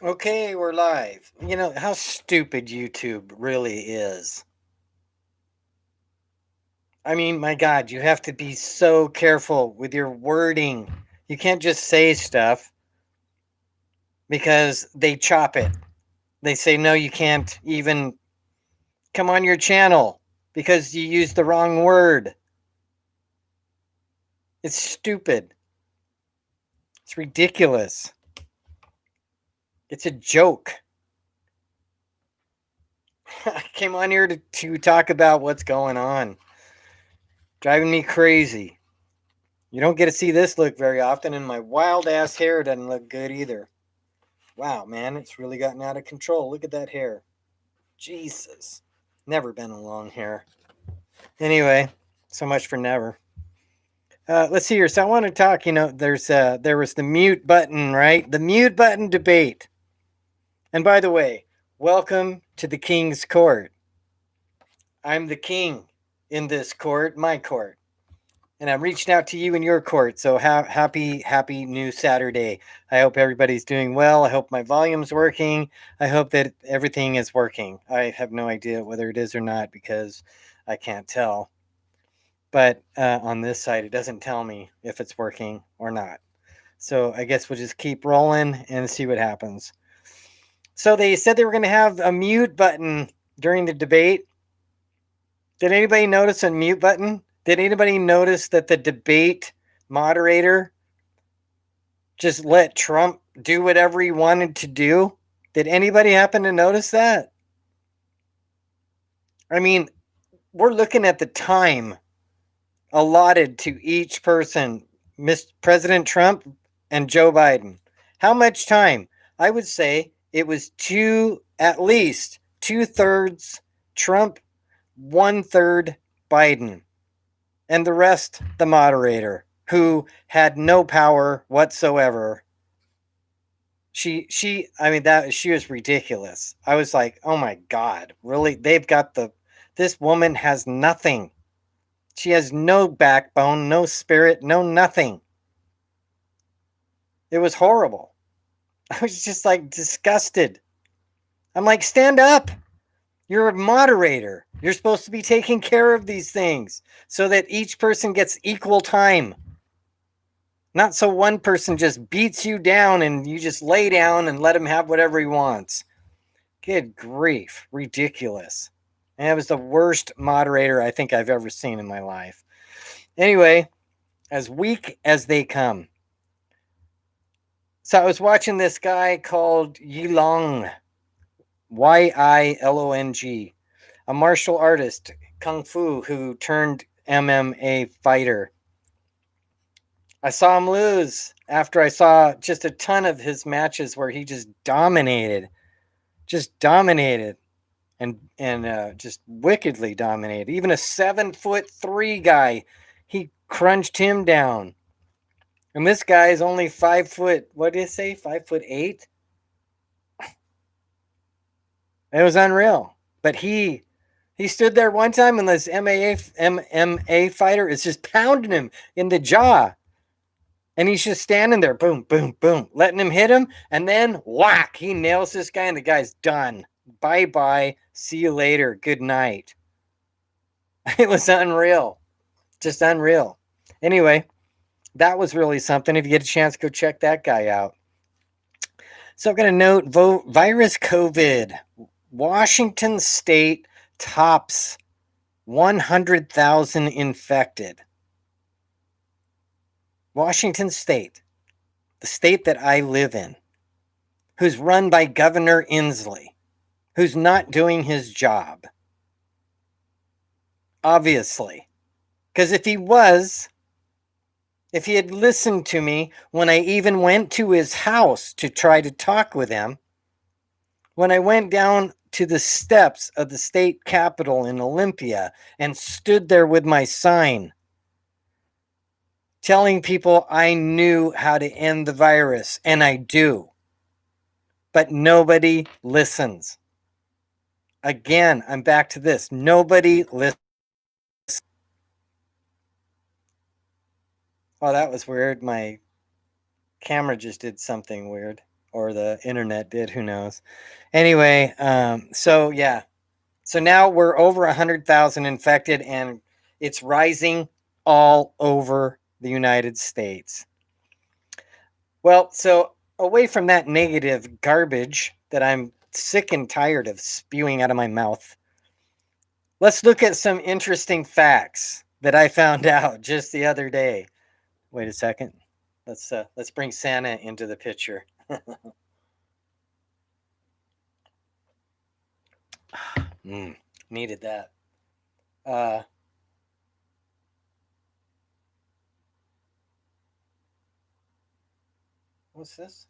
Okay, we're live. You know how stupid YouTube really is. I mean, my God, you have to be so careful with your wording. You can't just say stuff because they chop it. They say, no, you can't even come on your channel because you used the wrong word. It's stupid. It's ridiculous. It's a joke. I came on here to talk about what's going on. Driving me crazy. You don't get to see this look very often, and my wild ass hair doesn't look good either. Wow, man, it's really gotten out of control. Look at that hair. Jesus. Never been a long hair. Anyway, so much for never. Let's see here. So I want to talk, there was the mute button, right? The mute button debate. And by the way, welcome to the King's Court. I'm the king in this court, my court. And I'm reaching out to you in your court. So happy new Saturday. I hope everybody's doing well. I hope my volume's working. I hope that everything is working. I have no idea whether it is or not because I can't tell. But on this side, it doesn't tell me if it's working or not. So I guess we'll just keep rolling and see what happens. So they said they were going to have a mute button during the debate. Did anybody notice a mute button? Did anybody notice that the debate moderator just let Trump do whatever he wanted to do? Did anybody happen to notice that? I mean, we're looking at the time allotted to each person, President Trump and Joe Biden. How much time? I would say it was at least 2/3 Trump, 1/3 Biden, and the rest the moderator, who had no power whatsoever. She was ridiculous. I was like, oh my God, really? This woman has nothing. She has no backbone, no spirit, no nothing. It was horrible. I was just like disgusted. I'm like, stand up. You're a moderator. You're supposed to be taking care of these things so that each person gets equal time. Not so one person just beats you down and you just lay down and let him have whatever he wants. Good grief. Ridiculous. And it was the worst moderator I think I've ever seen in my life. Anyway, as weak as they come. So I was watching this guy called Yilong, Yilong, a martial artist, kung fu, who turned MMA fighter. I saw him lose after I saw just a ton of his matches where he just dominated and just wickedly dominated. Even a 7'3" guy, he crunched him down. And this guy is only 5 foot. What did he say? 5'8". It was unreal. But he stood there one time, and this MMA fighter is just pounding him in the jaw. And he's just standing there, boom, boom, boom, letting him hit him. And then whack, he nails this guy, and the guy's done. Bye-bye. See you later. Good night. It was unreal. Just unreal. Anyway, that was really something. If you get a chance, go check that guy out. So I'm going to note virus COVID. Washington State tops 100,000 infected. Washington State, the state that I live in, who's run by Governor Inslee, who's not doing his job. Obviously. Because if he had listened to me when I even went to his house to try to talk with him, when I went down to the steps of the state capitol in Olympia and stood there with my sign telling people I knew how to end the virus, and I do. But nobody listens. Again, I'm back to this. Nobody listens. Oh, that was weird. My camera just did something weird. or the internet did. Who knows? Anyway, so yeah. So now we're over 100,000 infected, and it's rising all over the United States. Well, so away from that negative garbage that I'm sick and tired of spewing out of my mouth, let's look at some interesting facts that I found out just the other day. Wait a second. Let's bring Santa into the picture. Needed that. What's this?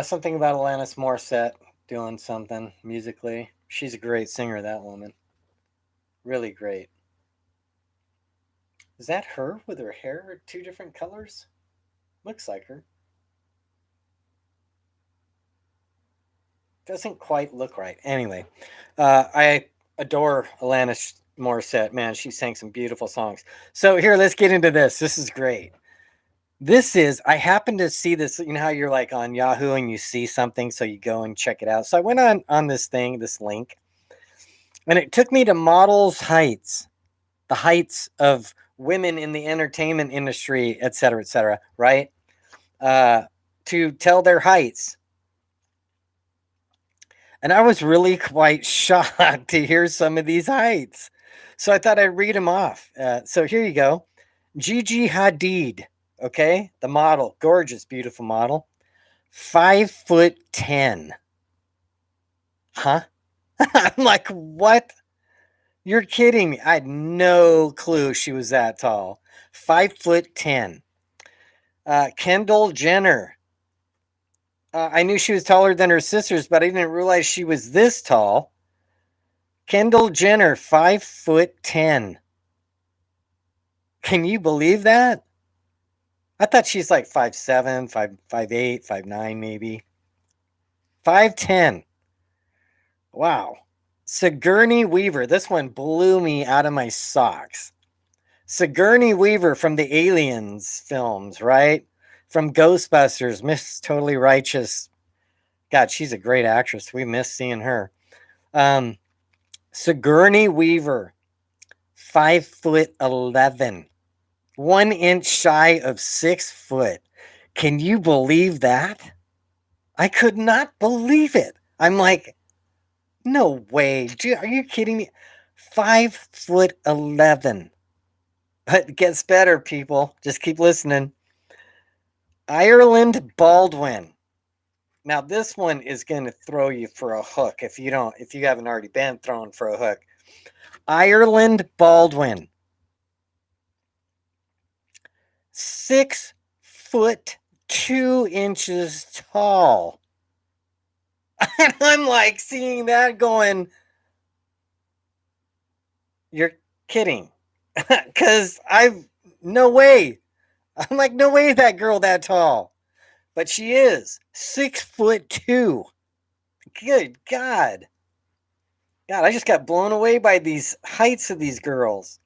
Something about Alanis Morissette doing something musically. She's a great singer, that woman. Really great. Is that her with her hair two different colors? Looks like her. Doesn't quite look right. Anyway, I adore Alanis Morissette. Man, she sang some beautiful songs. So here, let's get into this. This is great. I happened to see this, you know how you're like on Yahoo and you see something, so you go and check it out. So I went on this link, and it took me to Models Heights, the heights of women in the entertainment industry, et cetera, right? To tell their heights. And I was really quite shocked to hear some of these heights. So I thought I'd read them off. So here you go. Gigi Hadid, okay? The model, gorgeous, beautiful model. 5'10". Huh? I'm like, what? You're kidding me. I had no clue she was that tall. 5'10". Kendall Jenner. I knew she was taller than her sisters, but I didn't realize she was this tall. Kendall Jenner, 5'10". Can you believe that? I thought she's like 5'7", 5'8", 5'9", maybe. 5'10". Wow. Sigourney Weaver. This one blew me out of my socks. Sigourney Weaver from the Aliens films, right? From Ghostbusters, Miss Totally Righteous. God, she's a great actress. We miss seeing her. Sigourney Weaver, 5'11", 1 inch shy of 6 foot. Can you believe that? I could not believe it. I'm like, no way. Dude, are you kidding me? 5'11". But it gets better, people. Just keep listening. Ireland Baldwin. Now this one is going to throw you for a hook if you haven't already been thrown for a hook. Ireland Baldwin. 6'2" tall. And I'm like seeing that going, you're kidding. Because no way. I'm like, no way that girl that tall. But she is 6'2". Good God. God, I just got blown away by these heights of these girls.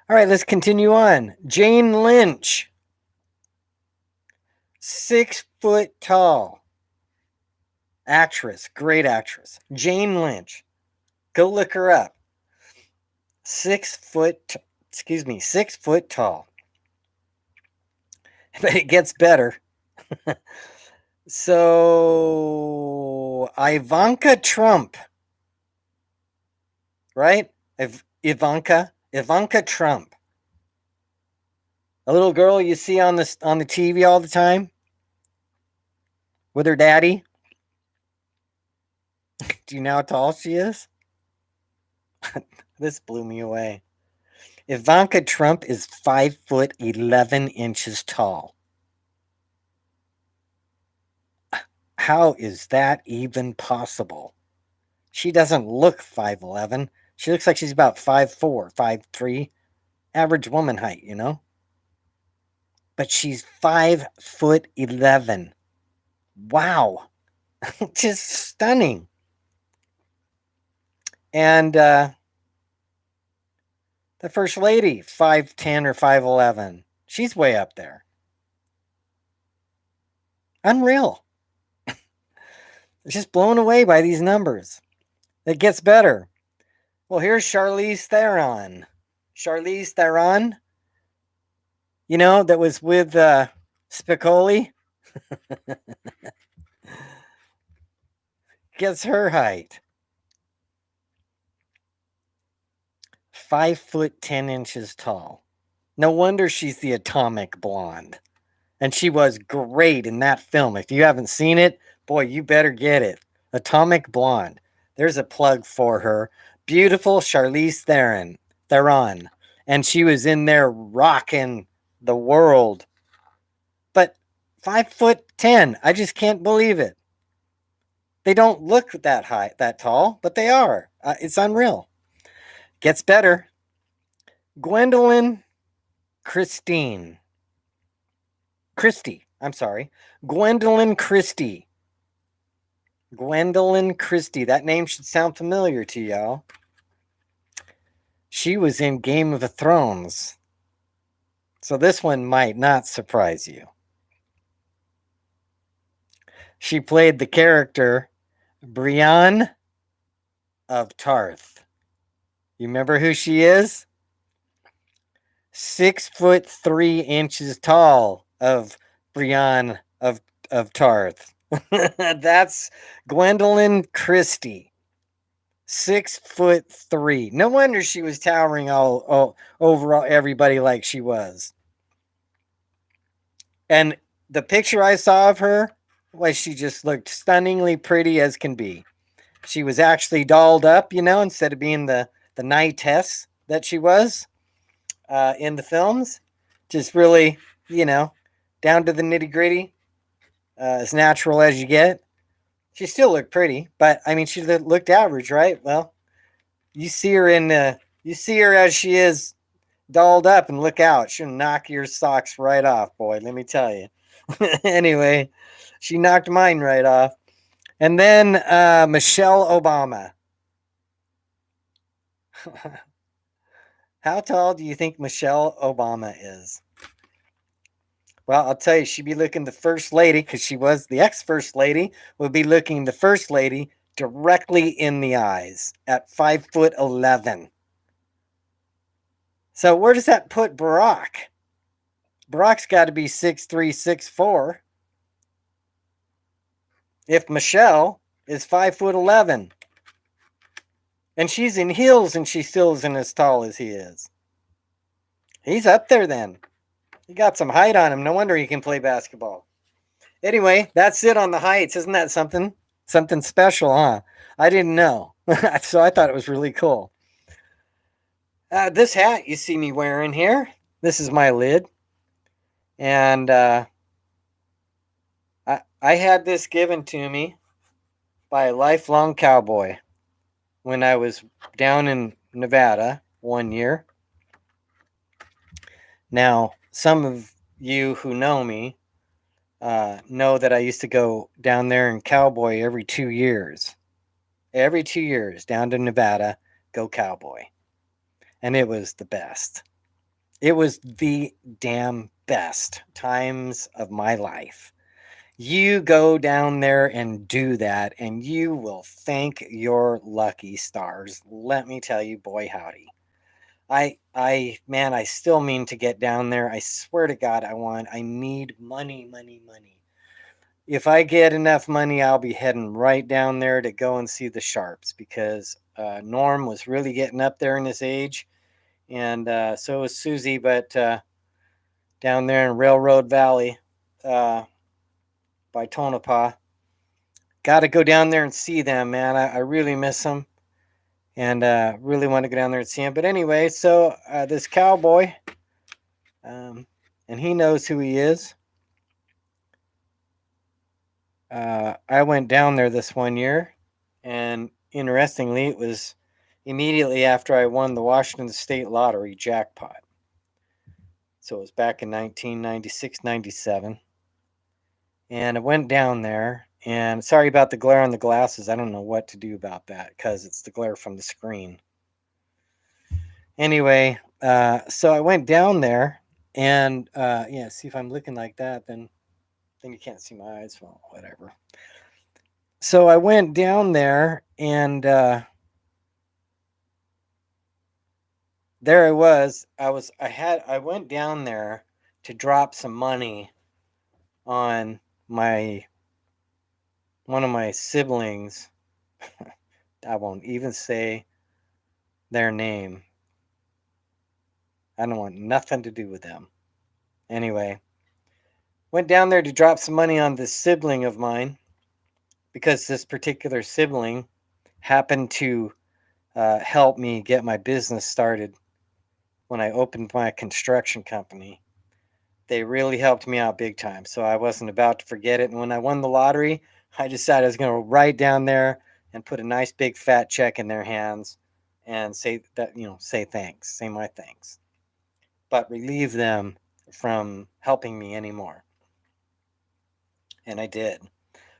All right, let's continue on. Jane Lynch. 6 foot tall. Actress, great actress. Jane Lynch. Go look her up. 6 foot tall. But it gets better. So, Ivanka Trump. Right? Ivanka Trump. A little girl you see on the TV all the time with her daddy. Do you know how tall she is? This blew me away. Ivanka Trump is 5'11" tall. How is that even possible? She doesn't look 5'11". She looks like she's about 5'4", 5'3", average woman height, you know? But she's 5'11". Wow. Just stunning. And The first lady, 5'10" or 5'11". She's way up there. Unreal. Just blown away by these numbers. It gets better. Well, here's Charlize Theron. Charlize Theron, that was with Spicoli. Guess her height. 5'10" tall. No wonder she's the atomic blonde. And she was great in that film. If you haven't seen it, boy, you better get it. Atomic Blonde. There's a plug for her. Beautiful Charlize Theron. And she was in there rocking the world. But 5'10", I just can't believe it. They don't look that high, that tall, but they are. It's unreal. Gets better. Gwendolyn Christie. Gwendolyn Christie. Gwendolyn Christie. That name should sound familiar to y'all. She was in Game of Thrones. So this one might not surprise you. She played the character Brienne of Tarth. You remember who she is? 6'3" tall of Brienne of Tarth. That's Gwendolyn Christie. 6'3". No wonder she was towering all over everybody like she was. And the picture I saw of her was she just looked stunningly pretty as can be. She was actually dolled up, instead of being the knightess that she was in the films. Just really, down to the nitty gritty, as natural as you get. She still looked pretty, but I mean, she looked average, right? Well, you see her as she is dolled up, and look out, she'll knock your socks right off, boy. Let me tell you. Anyway, she knocked mine right off. And then Michelle Obama. How tall do you think Michelle Obama is? Well, I'll tell you, she'd be looking the first lady, because she was the ex-first lady, would be looking the first lady directly in the eyes at 5'11". So where does that put Barack? Barack's got to be 6'3", 6'4". If Michelle is 5'11", and she's in heels and she still isn't as tall as he is. He's up there then. He got some height on him. No wonder he can play basketball. Anyway, that's it on the heights. Isn't that something? Something special, huh? I didn't know. So I thought it was really cool. This hat you see me wearing here, this is my lid. And I had this given to me by a lifelong cowboy when I was down in Nevada one year. Now, some of you who know me know that I used to go down there and cowboy every 2 years. Every 2 years, down to Nevada, go cowboy. And it was the best. It was the damn best times of my life. You go down there and do that, and you will thank your lucky stars. Let me tell you, boy, howdy. Man, I still mean to get down there. I swear to God, I need money. If I get enough money, I'll be heading right down there to go and see the Sharps, because Norm was really getting up there in his age, and so was Susie, but down there in Railroad Valley by Tonopah, got to go down there and see them, man. I really miss them. And really want to go down there and see him. But anyway, so this cowboy, and he knows who he is. I went down there this one year, and interestingly, it was immediately after I won the Washington State Lottery jackpot. So it was back in 1996, 97. And I went down there, and sorry about the glare on the glasses. I don't know what to do about that, because it's the glare from the screen. Anyway, So I went down there and yeah, see if I'm looking like that, then you can't see my eyes. Well, whatever. So I went down there and there I was. I went down there to drop some money on my one of my siblings. I won't even say their name. I don't want nothing to do with them. Anyway, went down there to drop some money on this sibling of mine because this particular sibling happened to help me get my business started when I opened my construction company. They really helped me out big time, so I wasn't about to forget it. And when I won the lottery, I decided I was going to write down there and put a nice big fat check in their hands and say that, say thanks, say my thanks, but relieve them from helping me anymore. And I did.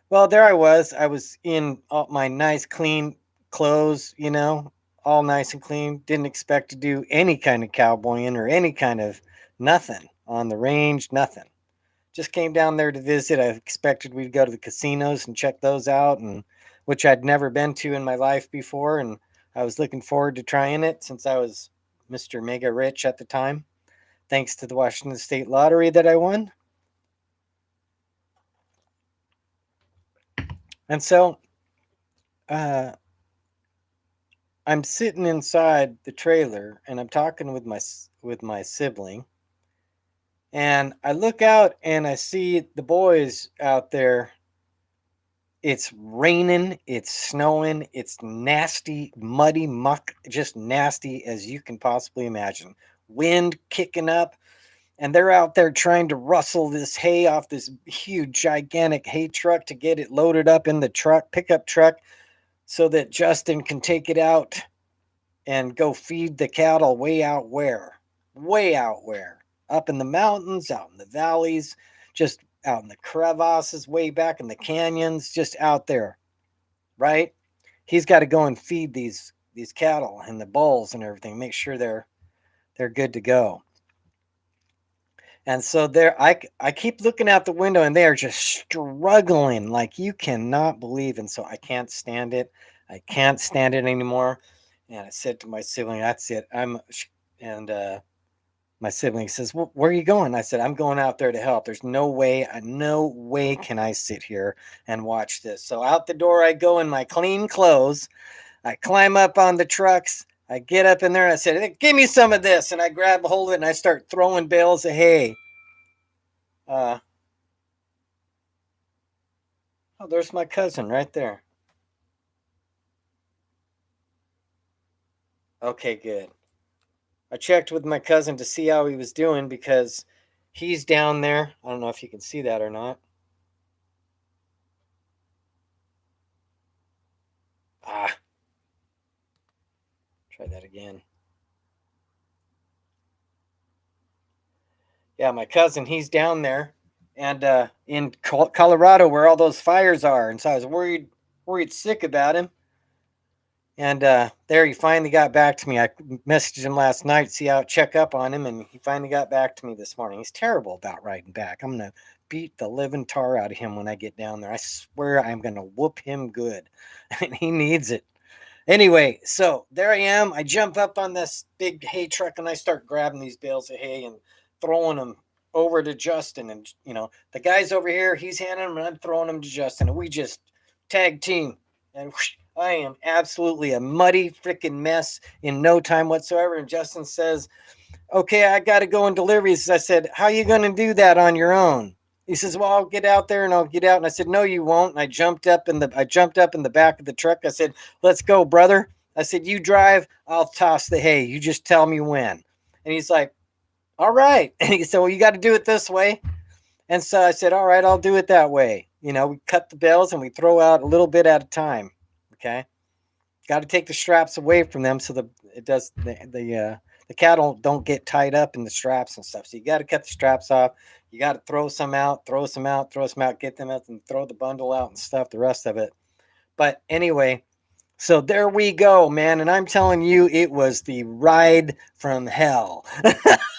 Well, there I was. I was in all my nice, clean clothes, all nice and clean. Didn't expect to do any kind of cowboying or any kind of nothing on the range, nothing. Just came down there to visit. I expected we'd go to the casinos and check those out, and which I'd never been to in my life before. And I was looking forward to trying it since I was Mr. Mega Rich at the time, thanks to the Washington State Lottery that I won. And so, uh, I'm sitting inside the trailer and I'm talking with my sibling, and I look out and I see the boys out there. It's raining, it's snowing, it's nasty, muddy muck, just nasty as you can possibly imagine. Wind kicking up, and they're out there trying to rustle this hay off this huge gigantic hay truck to get it loaded up in the pickup truck, so that Justin can take it out and go feed the cattle way out where? Way out where? Up in the mountains, out in the valleys, just out in the crevasses, way back in the canyons, just out there, right? He's got to go and feed these cattle and the bulls and everything, make sure they're good to go. And so I keep looking out the window and they are just struggling like you cannot believe. And so I can't stand it. I can't stand it anymore. And I said to my sibling, "That's it. And my sibling says, "Well, where are you going?" I said, "I'm going out there to help. There's no way can I sit here and watch this." So out the door I go in my clean clothes. I climb up on the trucks. I get up in there and I said, "Hey, give me some of this." And I grab a hold of it and I start throwing bales of hay. Oh, there's my cousin right there. Okay, good. I checked with my cousin to see how he was doing because he's down there. I don't know if you can see that or not. Ah, try that again. Yeah, my cousin, he's down there and in Colorado where all those fires are. And so I was worried sick about him. And there he finally got back to me. I messaged him last night, check up on him, and he finally got back to me this morning. He's terrible about riding back. I'm gonna beat the living tar out of him when I get down there. I swear I'm gonna whoop him good, and he needs it. Anyway, so there I am. I jump up on this big hay truck and I start grabbing these bales of hay and throwing them over to Justin. And the guy's over here, he's handing them, and I'm throwing them to Justin, and we just tag team. And whoosh, I am absolutely a muddy freaking mess in no time whatsoever. And Justin says, "Okay, I got to go and deliver." He says, I said, "How are you going to do that on your own?" He says, "Well, I'll get out there and I'll get out." And I said, "No, you won't." And I jumped up in the back of the truck. I said, "Let's go, brother." I said, "You drive, I'll toss the hay. You just tell me when." And he's like, "All right." And he said, "Well, you got to do it this way." And so I said, "All right, I'll do it that way." We cut the bales and we throw out a little bit at a time. Okay. Got to take the straps away from them so the cattle don't get tied up in the straps and stuff. So you got to cut the straps off. You got to throw some out, throw some out, get them out, and throw the bundle out and stuff. The rest of it. But anyway, So there we go, man. And I'm telling you, it was the ride from hell.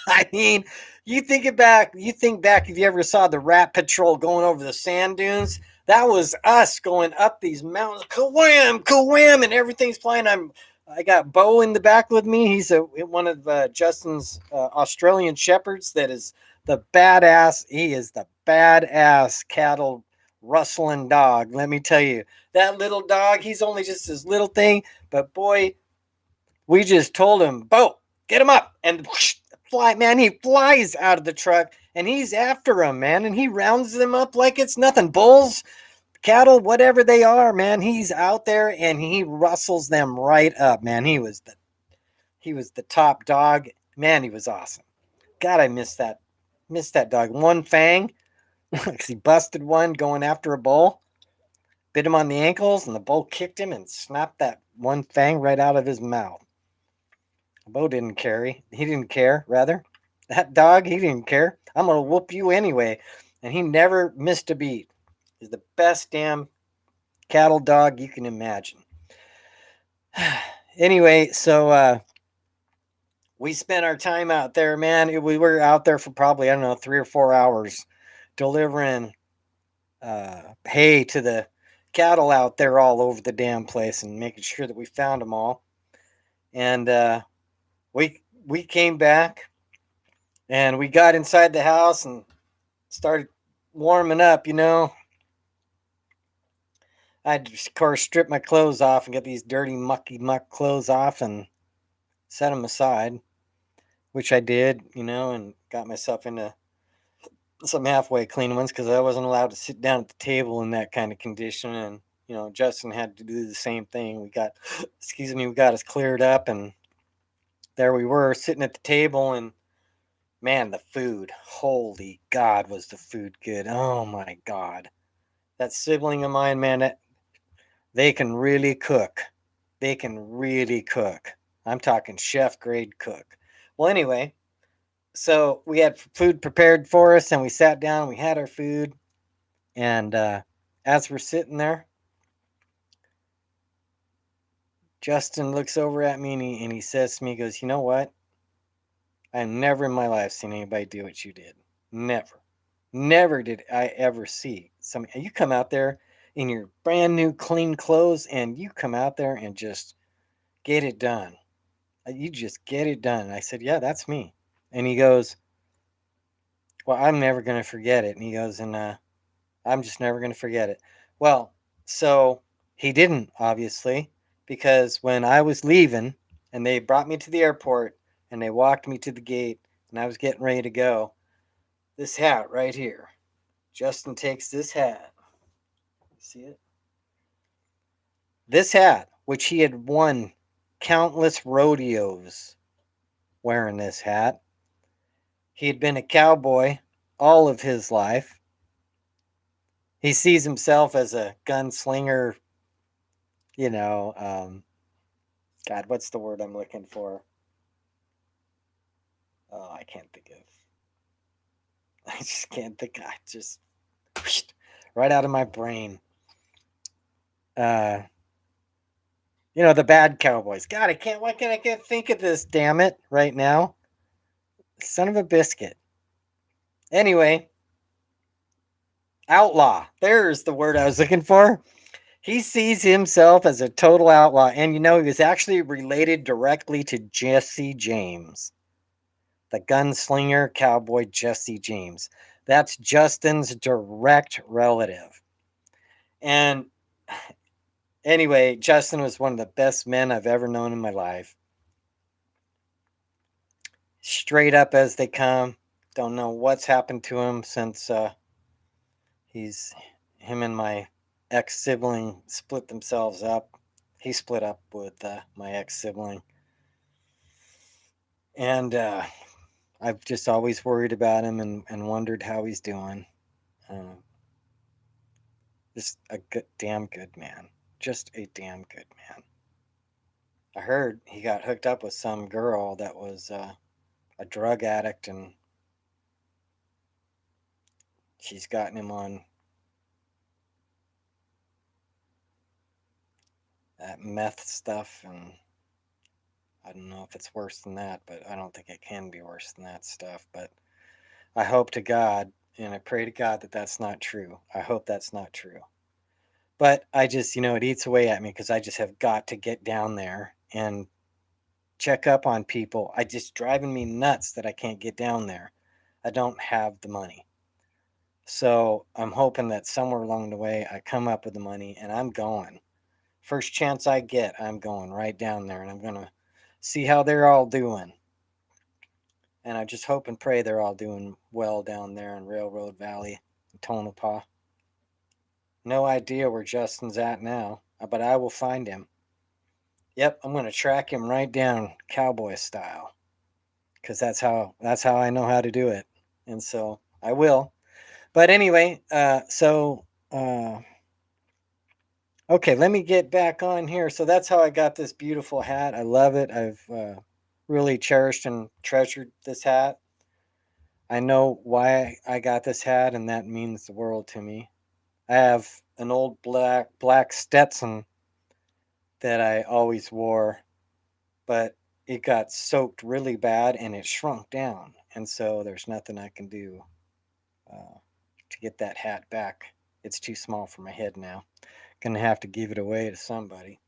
I mean, you think back if you ever saw the Rat Patrol going over the sand dunes, that was us going up these mountains, kawam, kawam, and everything's flying. I got Bo in the back with me. He's one of Justin's Australian shepherds that is the badass. He is the badass cattle rustling dog. Let me tell you, that little dog, he's only just this little thing, but boy, we just told him, Bo, get him up. And whoosh, fly, man, he flies out of the truck and he's after him, man. And he rounds them up like it's nothing. Bulls, cattle, whatever they are, man. He's out there and he rustles them right up, man. He was the top dog. Man, he was awesome. God, I miss that. Miss that dog. One fang. Because he busted one going after a bull, bit him on the ankles, and the bull kicked him and snapped that one fang right out of his mouth. Bo didn't care. He didn't care, rather. That dog, he didn't care. I'm going to whoop you anyway. And he never missed a beat. He's the best damn cattle dog you can imagine. Anyway, so we spent our time out there, man. We were out there for probably, I don't know, 3 or 4 hours delivering hay to the cattle out there all over the damn place and making sure that we found them all. And we came back and we got inside the house and started warming up, you know. I had to, of course, strip my clothes off and get these dirty, mucky muck clothes off and set them aside, which I did, you know, and got myself into some halfway clean ones because I wasn't allowed to sit down at the table in that kind of condition. And, you know, Justin had to do the same thing. We got, we got us cleared up and there we were sitting at the table and man, the food, holy God, was the food good. Oh my God. That sibling of mine, man, they can really cook. They can really cook. I'm talking chef grade cook. Well, anyway, so we had food prepared for us and we sat down, we had our food. And as we're sitting there, Justin looks over at me and he says to me, he goes, you know what? I've never in my life seen anybody do what you did. Never. Never did I ever see somebody. You come out there in your brand new clean clothes and you come out there and just get it done. You just get it done. And I said, yeah, that's me. And he goes, well, I'm never going to forget it. And he goes, and I'm just never going to forget it. Well, so he didn't, obviously, because when I was leaving and they brought me to the airport and they walked me to the gate and I was getting ready to go, this hat right here, Justin takes this hat. See it? This hat, which he had won countless rodeos wearing this hat. He had been a cowboy all of his life. He sees himself as a gunslinger, you know, God, what's the word I'm looking for? Oh, I can't think of. I just can't think. I just right out of my brain. Uh, you know, the bad cowboys. God, I can't. Why can't I can't think of this? Damn it! Right now, son of a biscuit. Anyway, outlaw. There's the word I was looking for. He sees himself as a total outlaw, and you know, he was actually related directly to Jesse James, the gunslinger cowboy Jesse James. That's Justin's direct relative. And anyway, Justin was one of the best men I've ever known in my life. Straight up as they come. Don't know what's happened to him since him and my ex sibling split themselves up. He split up with my ex sibling. And I've just always worried about him and wondered how he's doing. Just a good, damn good man. Just a damn good man. I heard he got hooked up with some girl that was a drug addict, and she's gotten him on that meth stuff, and I don't know if it's worse than that, but I don't think it can be worse than that stuff. But I hope to God, and I pray to God that that's not true. I hope that's not true. But I just, it eats away at me because I just have got to get down there and check up on people. I just driving me nuts that I can't get down there. I don't have the money. So I'm hoping that somewhere along the way I come up with the money and I'm going. First chance I get, I'm going right down there and I'm going to see how they're all doing. And I just hope and pray they're all doing well down there in Railroad Valley, Tonopah. No idea where Justin's at now, but I will find him. Yep, I'm going to track him right down cowboy style because that's how I know how to do it. And so I will. But anyway, okay, let me get back on here. So that's how I got this beautiful hat. I love it. I've really cherished and treasured this hat. I know why I got this hat, and that means the world to me. I have an old black Stetson that I always wore, but it got soaked really bad and it shrunk down. And so there's nothing I can do to get that hat back. It's too small for my head now. Gonna have to give it away to somebody.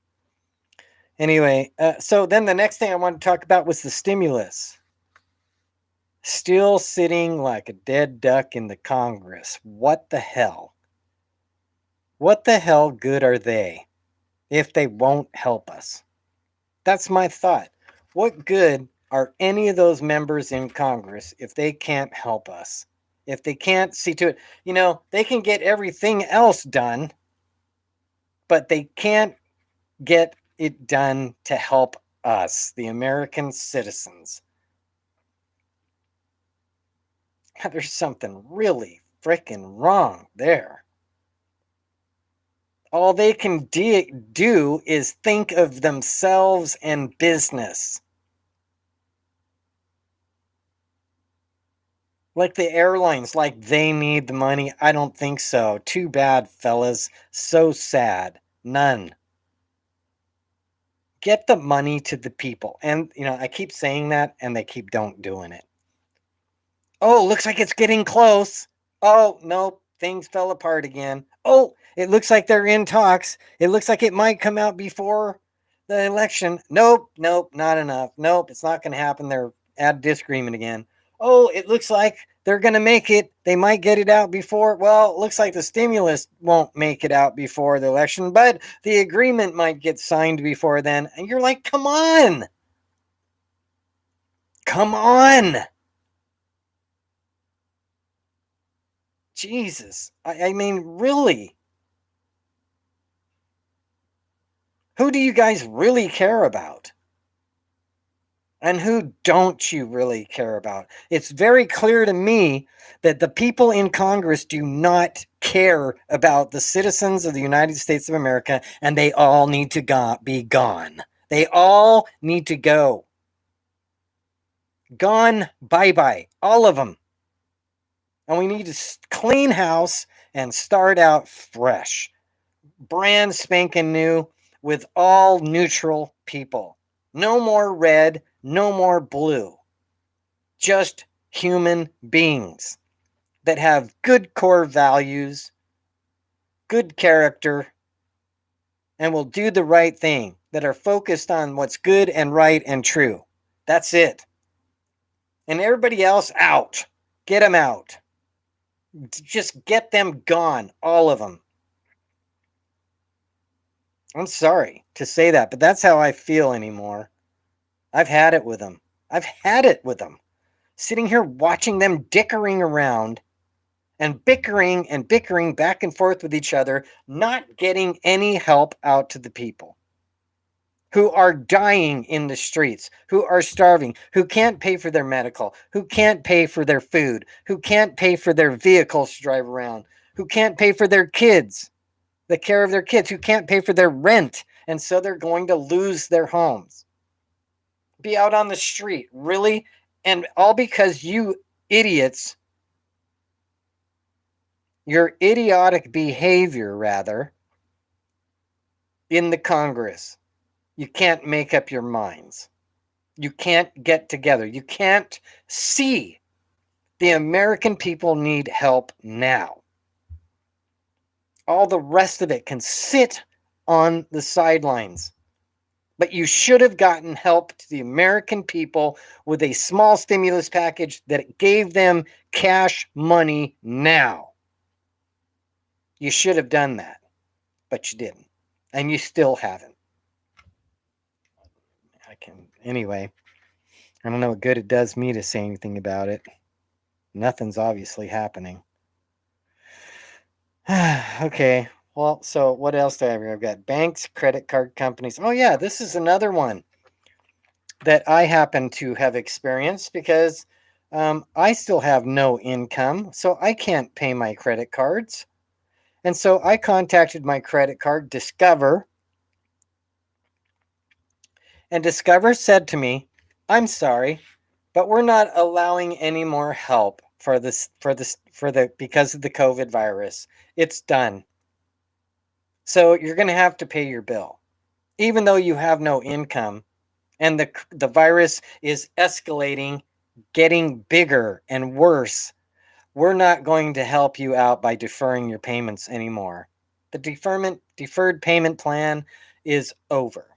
Anyway, so then the next thing I wanted to talk about was the stimulus. Still sitting like a dead duck in the Congress. What the hell? What the hell good are they if they won't help us? That's my thought. What good are any of those members in Congress if they can't help us? If they can't see to it, they can get everything else done, but they can't get it done to help us, the American citizens. There's something really freaking wrong there. All they can do is think of themselves and business. Like the airlines, like they need the money. I don't think so. Too bad, fellas. So sad. None. Get the money to the people. And, I keep saying that and they keep don't doing it. Oh, looks like it's getting close. Oh, nope. Things fell apart again. Oh, it looks like they're in talks. It looks like it might come out before the election. Nope, not enough. Nope, it's not going to happen. They're at disagreement again. Oh, it looks like they're going to make it. They might get it out before. Well, it looks like the stimulus won't make it out before the election, but the agreement might get signed before then. And you're like, come on. Come on. Jesus. I mean, really? Who do you guys really care about? And who don't you really care about? It's very clear to me that the people in Congress do not care about the citizens of the United States of America, and they all need to be gone. They all need to go. Gone, bye-bye, all of them. And we need to clean house and start out fresh. Brand spanking new with all neutral people. No more red, no more blue. Just human beings that have good core values, good character, and will do the right thing, that are focused on what's good and right and true. That's it. And everybody else out. Get them out. Just get them gone, all of them. I'm sorry to say that, but that's how I feel anymore. I've had it with them. I've had it with them. Sitting here watching them dickering around and bickering back and forth with each other, not getting any help out to the people who are dying in the streets, who are starving, who can't pay for their medical, who can't pay for their food, who can't pay for their vehicles to drive around, who can't pay for their kids, the care of their kids, who can't pay for their rent, and so they're going to lose their homes. Be out on the street, really? And all because you idiots, your idiotic behavior, rather, in the Congress, you can't make up your minds. You can't get together. You can't see the American people need help now. All the rest of it can sit on the sidelines. But you should have gotten help to the American people with a small stimulus package that gave them cash money now. You should have done that, but you didn't. And you still haven't. Anyway, I don't know what good it does me to say anything about it. Nothing's obviously happening. Okay, well, so what else do I have here? I've got banks, credit card companies. Oh, yeah, this is another one that I happen to have experienced because I still have no income, so I can't pay my credit cards. And so I contacted my credit card, Discover, and Discover said to me, "I'm sorry, but we're not allowing any more help for the because of the COVID virus. It's done. So you're going to have to pay your bill, even though you have no income, and the virus is escalating, getting bigger and worse. We're not going to help you out by deferring your payments anymore. The deferred payment plan is over.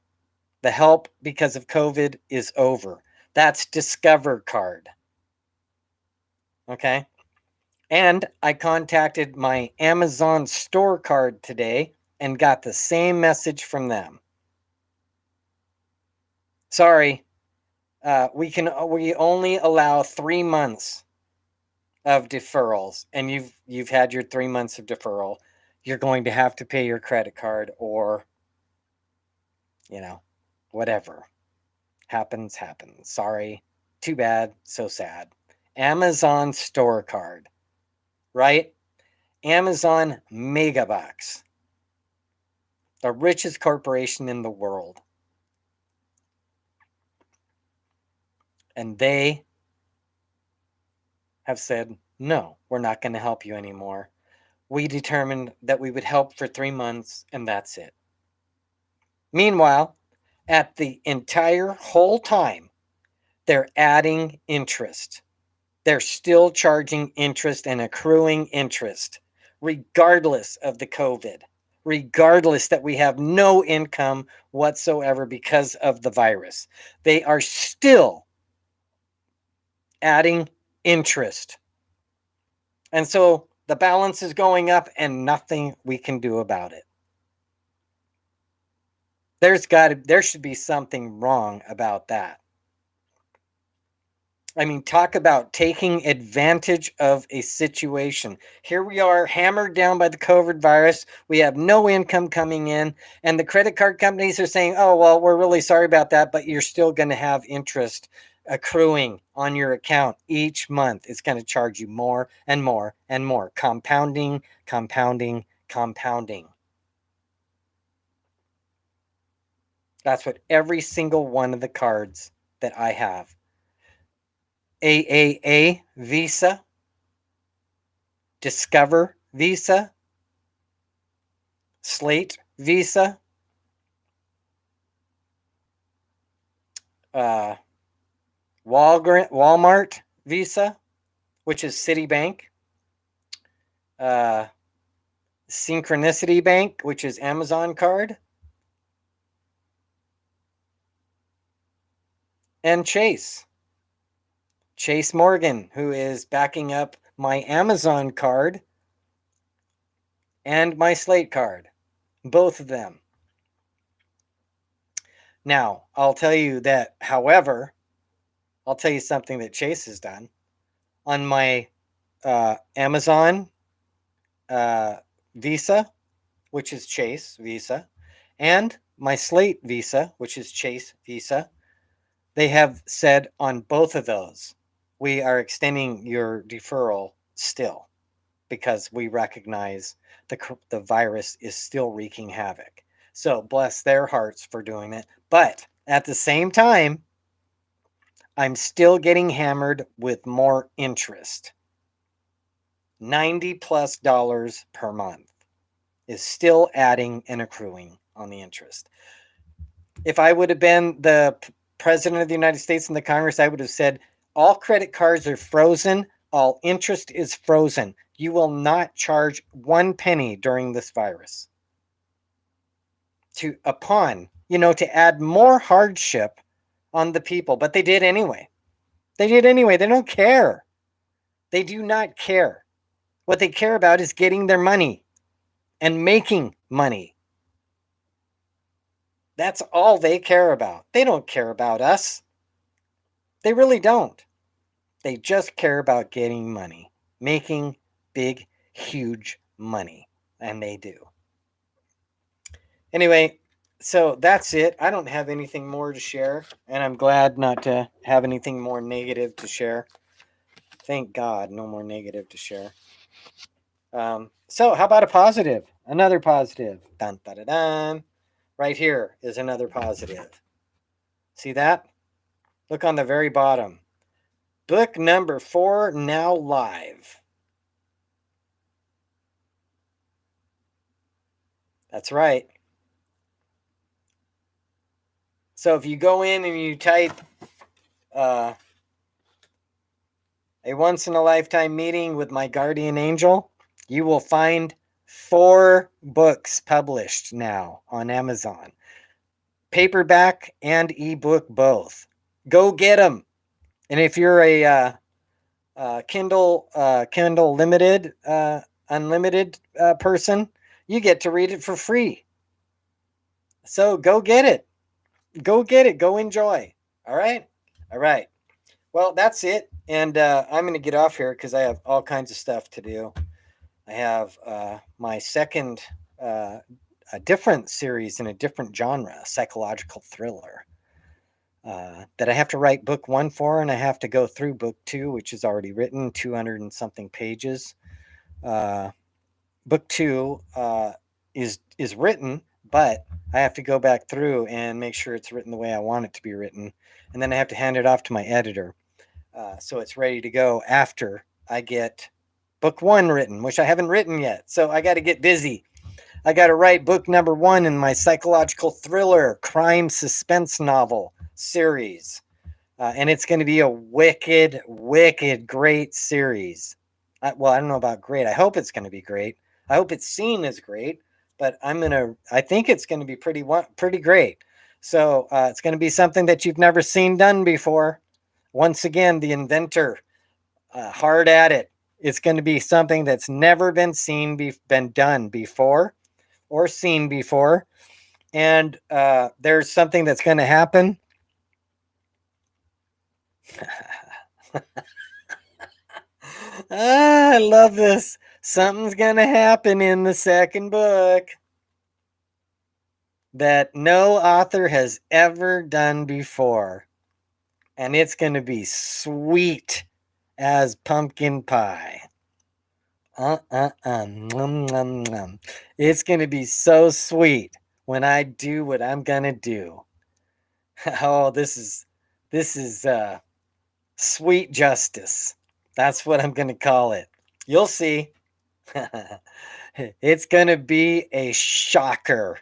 The help because of COVID is over. That's Discover Card." Okay. And I contacted my Amazon store card today and got the same message from them. Sorry, we only allow 3 months of deferrals, and you've had your 3 months of deferral. You're going to have to pay your credit card, or whatever happens. Sorry, too bad, so sad. Amazon store card, right? Amazon Megabucks, the richest corporation in the world. And they have said, "No, we're not going to help you anymore. We determined that we would help for 3 months, and that's it." Meanwhile, at the entire whole time, they're adding interest. They're still charging interest and accruing interest, regardless of the COVID, regardless that we have no income whatsoever because of the virus. They are still adding interest. And so the balance is going up and nothing we can do about it. There should be something wrong about that. I mean, talk about taking advantage of a situation. Here we are, hammered down by the COVID virus. We have no income coming in, and the credit card companies are saying, "Oh, well, we're really sorry about that, but you're still going to have interest accruing on your account each month. It's going to charge you more and more and more, compounding, compounding, compounding." That's what every single one of the cards that I have. AAA Visa, Discover Visa, Slate Visa, Walmart Visa, which is Citibank, Synchronicity Bank, which is Amazon card, and Chase Morgan, who is backing up my Amazon card and my Slate card, both of them. Now, I'll tell you that, however, I'll tell you something that Chase has done. On my Amazon Visa, which is Chase Visa, and my Slate Visa, which is Chase Visa, they have said on both of those, we are extending your deferral still because we recognize the virus is still wreaking havoc. So bless their hearts for doing it. But at the same time, I'm still getting hammered with more interest. $90+ per month is still adding and accruing on the interest. If I would have been the president of the United States and the Congress, I would have said, all credit cards are frozen. All interest is frozen. You will not charge 1 penny during this virus. To add more hardship on the people. But they did anyway. They don't care. They do not care. What they care about is getting their money and making money. That's all they care about. They don't care about us. They really don't. They just care about getting money, making big, huge money. And they do. Anyway, so that's it. I don't have anything more to share. And I'm glad not to have anything more negative to share. Thank God, no more negative to share. So how about a positive? Another positive. Dun, dun, dun, dun. Right here is another positive. See that? Look on the very bottom. Book number 4 now live. That's right. So if you go in and you type a once-in-a-lifetime meeting with my guardian angel, you will find 4 books published now on Amazon. Paperback and ebook both. Go get them. And if you're a Kindle limited, unlimited person, you get to read it for free. So go get it. Go get it. Go enjoy. All right. All right. Well, that's it. And I'm going to get off here because I have all kinds of stuff to do. I have my second, a different series in a different genre, psychological thriller, that I have to write book 1 for, and I have to go through book 2, which is already written, 200 and something pages. Book 2 is written, but I have to go back through and make sure it's written the way I want it to be written. And then I have to hand it off to my editor. So it's ready to go after I get book 1 written, which I haven't written yet. So I got to get busy. I got to write book number 1 in my psychological thriller, crime suspense novel series. And it's going to be a wicked, great series. Well, I don't know about great. I hope it's going to be great. I hope it's seen as great, but I think it's going to be pretty great. So it's going to be something that you've never seen done before. Once again, the inventor, hard at it. It's going to be something that's never been done before or seen before. And there's something that's going to happen. I love this. Something's going to happen in the second book that no author has ever done before. And it's going to be sweet as pumpkin pie. It's going to be so sweet when I do what I'm going to do. Oh, this is sweet justice. That's what I'm going to call it. You'll see. It's going to be a shocker.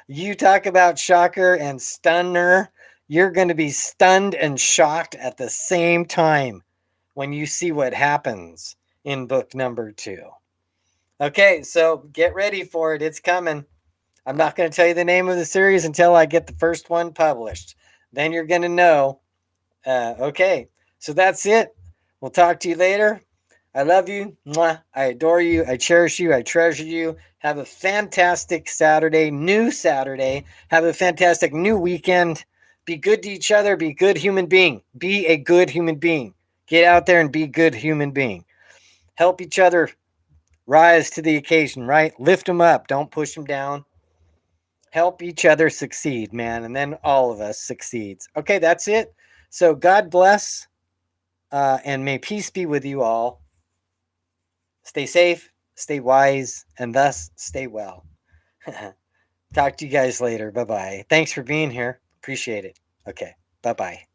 You talk about shocker and stunner. You're going to be stunned and shocked at the same time when you see what happens in book number 2. Okay, so get ready for it. It's coming. I'm not going to tell you the name of the series until I get the first one published. Then you're going to know. Okay, so that's it. We'll talk to you later. I love you. Mwah. I adore you. I cherish you. I treasure you. Have a fantastic new Saturday. Have a fantastic new weekend. Be good to each other. Be a good human being. Be a good human being. Get out there and be a good human being. Help each other rise to the occasion, right? Lift them up. Don't push them down. Help each other succeed, man. And then all of us succeeds. Okay, that's it. So God bless. And may peace be with you all. Stay safe, stay wise, and thus stay well. Talk to you guys later. Bye-bye. Thanks for being here. Appreciate it. Okay. Bye-bye.